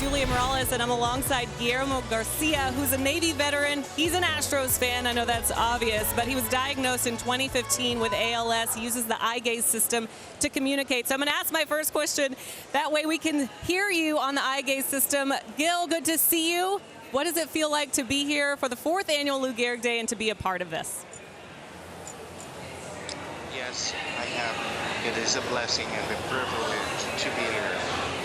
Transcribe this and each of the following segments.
Julia Morales, and I'm alongside Guillermo Garcia, who's a Navy veteran. He's an Astros fan. I know that's obvious, but he was diagnosed in 2015 with ALS. He uses the eye gaze system to communicate. So I'm going to ask my first question. That way we can hear you on the eye gaze system. Gil, good to see you. What does it feel like to be here for the 4th annual Lou Gehrig Day and to be a part of this? Yes, I have. It is a blessing and a privilege to be here.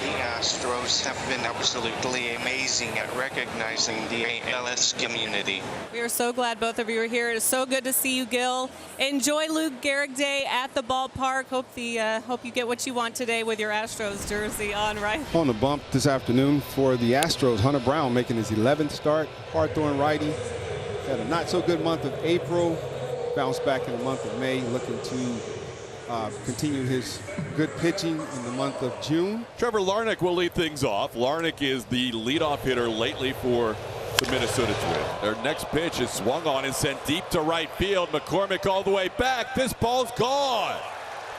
The Astros have been absolutely amazing at recognizing the ALS community. We are so glad both of you are here. It is so good to see you, Gil. Enjoy Lou Gehrig Day at the ballpark. Hope you get what you want today with your Astros jersey on, right? On the bump this afternoon for the Astros, Hunter Brown making his 11th start. Hard-throwing righty. Had a not-so-good month of April. Bounced back in the month of May, looking to continue his good pitching in the month of June. Trevor Larnach will lead things off. Larnach is the leadoff hitter lately for the Minnesota Twins. Their next pitch is swung on and sent deep to right field. McCormick all the way back. This ball's gone.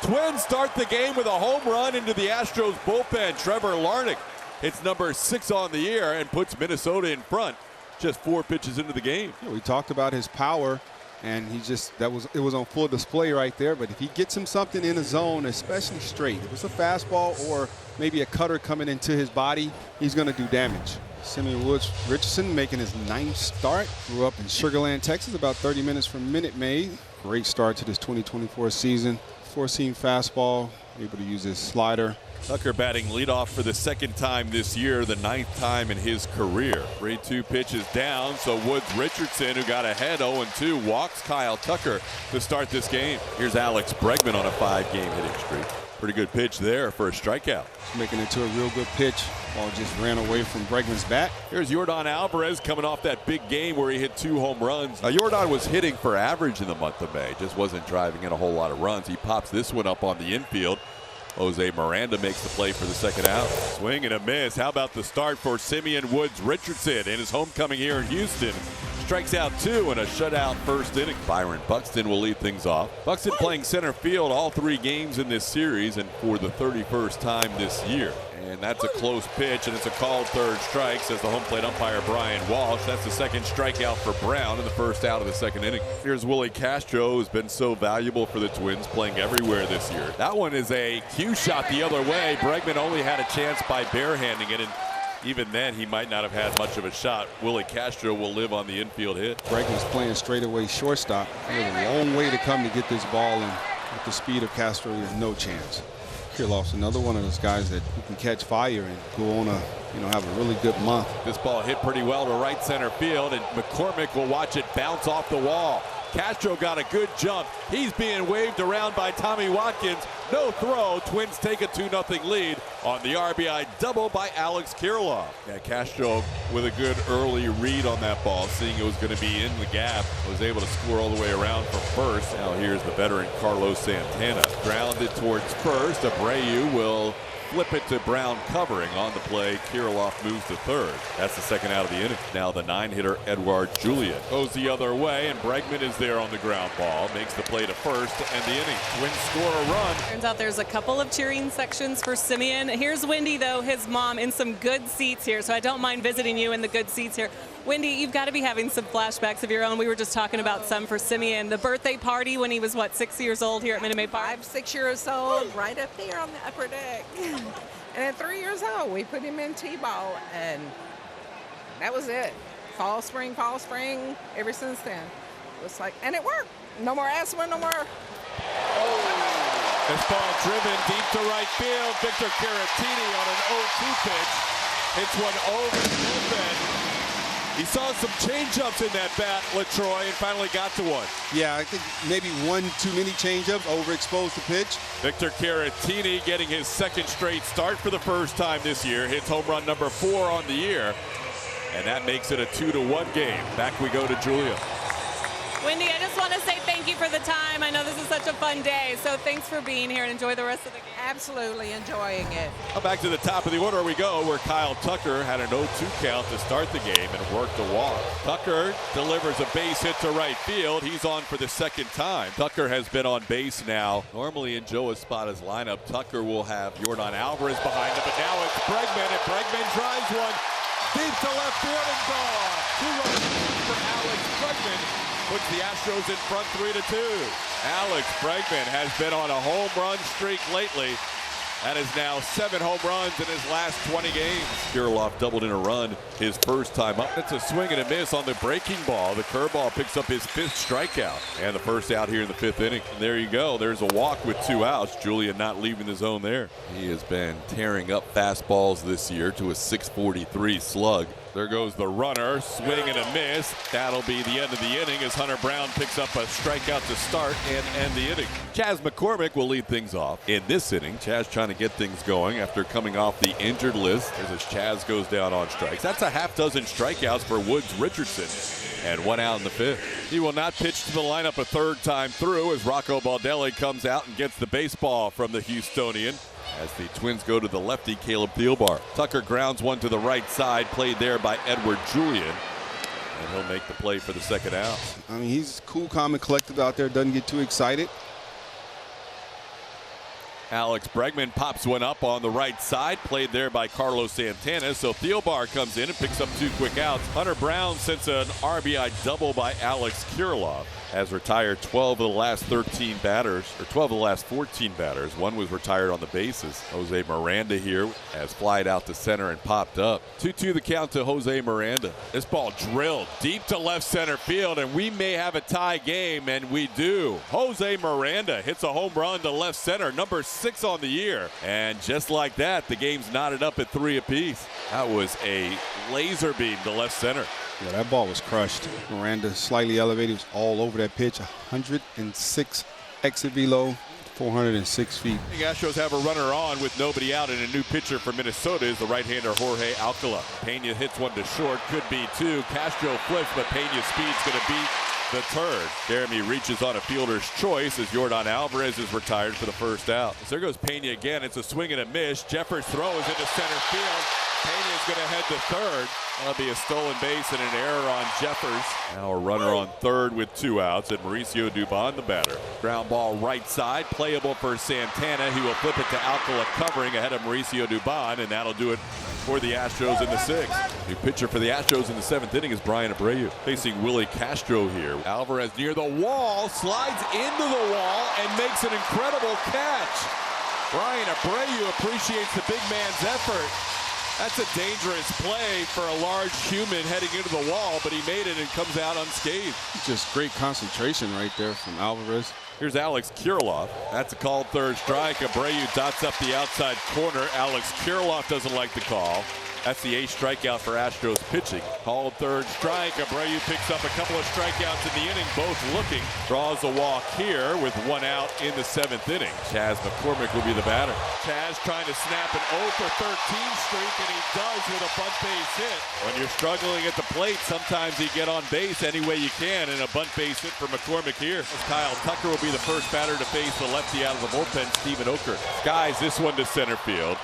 Twins start the game with a home run into the Astros bullpen. Trevor Larnach hits number 6 on the year and puts Minnesota in front just 4 pitches into the game. Yeah, we talked about his power. And it was on full display right there. But if he gets him something in a zone, especially straight, if it's a fastball or maybe a cutter coming into his body, he's going to do damage. Simeon Woods Richardson making his 9th start. Grew up in Sugar Land, Texas, about 30 minutes from Minute Maid. Great start to this 2024 season. 4-seam fastball, able to use his slider. Tucker batting leadoff for the 2nd time this year, the 9th time in his career. 3-2 pitches down, so Woods Richardson, who got ahead 0-2, walks Kyle Tucker to start this game. Here's Alex Bregman on a 5-game hitting streak. Pretty good pitch there for a strikeout. Making it to a real good pitch. Ball just ran away from Bregman's bat. Here's Yordan Alvarez coming off that big game where he hit 2 home runs. Yordan was hitting for average in the month of May, just wasn't driving in a whole lot of runs. He pops this one up on the infield. Jose Miranda makes the play for the 2nd out. Swing and a miss. How about the start for Simeon Woods Richardson in his homecoming here in Houston? Strikes out 2 in a shutout first inning. Byron Buxton will lead things off. Buxton playing center field all 3 games in this series and for the 31st time this year. And that's a close pitch, and it's a called 3rd strike, says the home plate umpire Brian Walsh. That's the 2nd strikeout for Brown in the 1st out of the 2nd inning. Here's Willie Castro, who's been so valuable for the Twins, playing everywhere this year. That one is a cue shot the other way. Bregman only had a chance by barehanding it, and even then he might not have had much of a shot. Willie Castro will live on the infield hit. Bregman's playing straightaway shortstop. He has a long way to come to get this ball, and with the speed of Castro, he has no chance. Kirilloff's another one of those guys that who can catch fire and go on have a really good month. This ball hit pretty well to right center field, and McCormick will watch it bounce off the wall. Castro got a good jump. He's being waved around by Tommy Watkins. No throw. Twins take a 2-0 lead on the RBI double by Alex Kirilloff. Yeah, Castro with a good early read on that ball, seeing it was going to be in the gap, was able to score all the way around from first. Now here's the veteran Carlos Santana. Grounded towards first. Abreu will flip it to Brown covering on the play. Kirilloff moves to 3rd. That's the 2nd out of the inning. Now the 9-hitter Edouard Julian goes the other way, and Bregman is there on the ground ball. Makes the play to first to end the inning. Twins score a run. Turns out there's a couple of cheering sections for Simeon. Here's Wendy, though, his mom, in some good seats here, so I don't mind visiting you in the good seats here. Wendy, you've got to be having some flashbacks of your own. We were just talking about some for Simeon. The birthday party when he was, 6 years old here at Minute Maid Park? 5, 6 years old, right up there on the upper deck. And at 3 years old, we put him in T-ball, and that was it. Fall, spring, ever since then. It's like, and it worked. No more asthma, no more. Oh. This ball driven deep to right field. Victor Caratini on an 0-2 pitch. Hits one over the bullpen. He saw some changeups in that bat, LaTroy, and finally got to one. Yeah, I think maybe one too many changeups, overexposed the pitch. Victor Caratini getting his 2nd straight start for the 1st time this year. Hits home run number 4 on the year. And that makes it a 2-1 game. Back we go to Julia. Wendy, I just want to say thank you for the time. I know this is such a fun day, so thanks for being here and enjoy the rest of the game. Absolutely enjoying it. Back to the top of the order we go, where Kyle Tucker had an 0-2 count to start the game and worked a walk. Tucker delivers a base hit to right field. He's on for the second time. Tucker has been on base now. Normally in Joe Espada's lineup, Tucker will have Yordan Alvarez behind him, but now it's Bregman, and Bregman drives one deep to left field and gone. 2 runs for Alex Bregman. Puts the Astros in front 3-2. Alex Bregman has been on a home run streak lately. That is now 7 home runs in his last 20 games. Kirilloff doubled in a run his first time up. It's a swing and a miss on the breaking ball. The curveball picks up his 5th strikeout. And the first out here in the 5th inning. And there you go. There's a walk with 2 outs. Julian not leaving the zone there. He has been tearing up fastballs this year to a 643 slug. There goes the runner, swing and a miss. That'll be the end of the inning as Hunter Brown picks up a strikeout to start and end the inning. Chas McCormick will lead things off in this inning. Chas trying to get things going after coming off the injured list as Chas goes down on strikes. That's a half dozen strikeouts for Woods Richardson. And 1 out in the 5th. He will not pitch to the lineup a 3rd time through as Rocco Baldelli comes out and gets the baseball from the Houstonian. As the Twins go to the lefty, Caleb Thielbar. Tucker grounds one to the right side, played there by Edward Julian. And he'll make the play for the second out. I mean, he's cool, calm, and collected out there. Doesn't get too excited. Alex Bregman pops one up on the right side, played there by Carlos Santana. So Thielbar comes in and picks up 2 quick outs. Hunter Brown sends an RBI double by Alex Kirilloff. Has retired 12 of the last 13 batters, or 12 of the last 14 batters. One was retired on the bases. Jose Miranda here has flied out to center and popped up. 2-2 the count to Jose Miranda. This ball drilled deep to left center field, and we may have a tie game, and we do. Jose Miranda hits a home run to left center, number 6 on the year. And just like that, the game's knotted up at 3 apiece. That was a laser beam to left center. Yeah, that ball was crushed. Miranda slightly elevated, was all over that pitch. 106 exit velo, 406 feet. The Astros have a runner on with nobody out, and a new pitcher for Minnesota is the right-hander Jorge Alcala. Pena hits one to short, could be 2. Castro flips, but Pena's speed's going to beat the 3rd. Jeremy reaches on a fielder's choice as Yordan Alvarez is retired for the first out. So there goes Pena again. It's a swing and a miss. Jeffers throws into center field. Pena is going to head to 3rd. That'll be a stolen base and an error on Jeffers. Now a runner on 3rd with 2 outs, and Mauricio Dubon the batter. Ground ball right side, playable for Santana. He will flip it to Alcala covering ahead of Mauricio Dubon, and that'll do it for the Astros in the 6th. New pitcher for the Astros in the 7th inning is Brian Abreu. Facing Willie Castro here. Alvarez near the wall, slides into the wall, and makes an incredible catch. Brian Abreu appreciates the big man's effort. That's a dangerous play for a large human heading into the wall, but he made it and comes out unscathed. Just great concentration right there from Alvarez. Here's Alex Kirilloff. That's a called 3rd strike. Abreu dots up the outside corner. Alex Kirilloff doesn't like the call. That's the 8th strikeout for Astros pitching. Called 3rd strike. Abreu picks up a couple of strikeouts in the inning, both looking. Draws a walk here with 1 out in the 7th inning. Chas McCormick will be the batter. Chas trying to snap an 0-13 streak, and he does with a bunt base hit. When you're struggling at the plate, sometimes you get on base any way you can, and a bunt base hit for McCormick here. Kyle Tucker will be the first batter to face the lefty out of the bullpen, Stephen Oker. Skies this one to center field.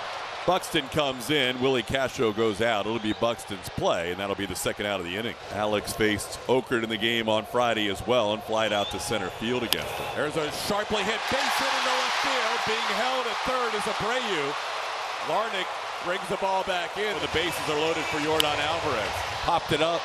Buxton comes in. Willie Castro goes out. It'll be Buxton's play, and that'll be the 2nd out of the inning. Alex faced Okert in the game on Friday as well and flied out to center field against him. There's a sharply hit base hit into left field. Being held at 3rd is Abreu. Larnach brings the ball back in. The bases are loaded for Yordan Alvarez. Popped it up.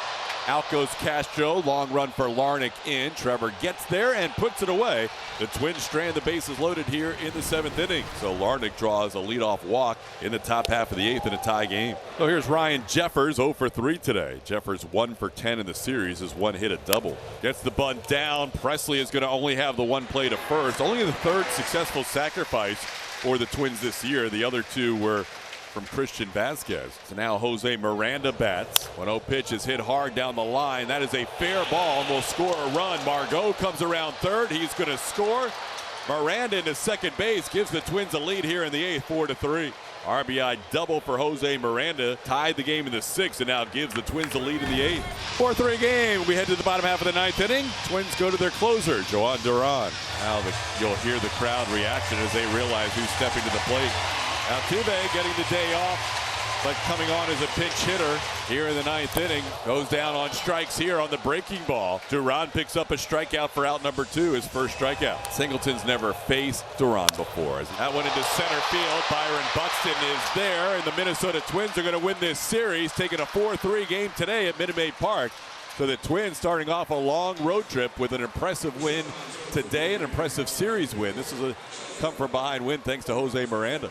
Out goes Castro. Long run for Larnach in. Trevor gets there and puts it away. The Twins strand the bases loaded here in the 7th inning. So Larnach draws a leadoff walk in the top half of the 8th in a tie game. So here's Ryan Jeffers, 0 for 3 today. Jeffers 1 for 10 in the series. His 1 hit a double. Gets the bunt down. Presley is going to only have the 1 play to first. Only the 3rd successful sacrifice for the Twins this year. The other 2 were from Christian Vasquez. So now Jose Miranda bats. 1-0 pitch is hit hard down the line. That is a fair ball and will score a run. Margot comes around 3rd. He's going to score. Miranda into second base gives the Twins a lead here in the 8th, 4-3. RBI double for Jose Miranda. Tied the game in the 6th and now gives the Twins the lead in the 8th. 4-3 game. We head to the bottom half of the 9th inning. Twins go to their closer, Joan Duran. Now you'll hear the crowd reaction as they realize who's stepping to the plate. Altuve getting the day off, but coming on as a pinch hitter here in the 9th inning. Goes down on strikes here on the breaking ball. Duran picks up a strikeout for out number 2, his first strikeout. Singleton's never faced Duran before. That went into center field. Byron Buxton is there, and the Minnesota Twins are going to win this series, taking a 4-3 game today at Minute Maid Park. So the Twins starting off a long road trip with an impressive win today, an impressive series win. This is a come from behind win thanks to Jose Miranda.